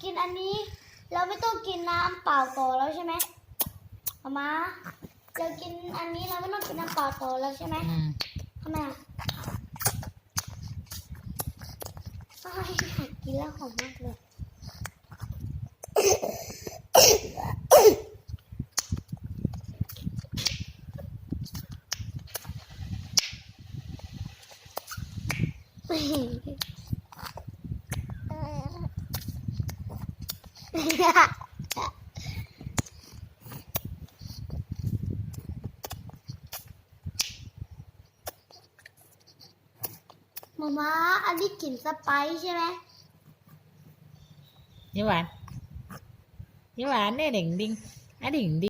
กินอันนี้เราไม่ต้องกินน้ำเปล่าต่อแล้วใช่ไหมมาเรากินอันนี้เราไม่ต้องกินน้ำเปล่าต่อแล้วใช่ไหมทำไมอ่ะอยากกินแล้วหอมมากเลยมาอันนี้กลิ่นสไปซ์ใช่ไหมNhư bạn. Như bạn nè đỉnh đinh. Á đỉnh đinh.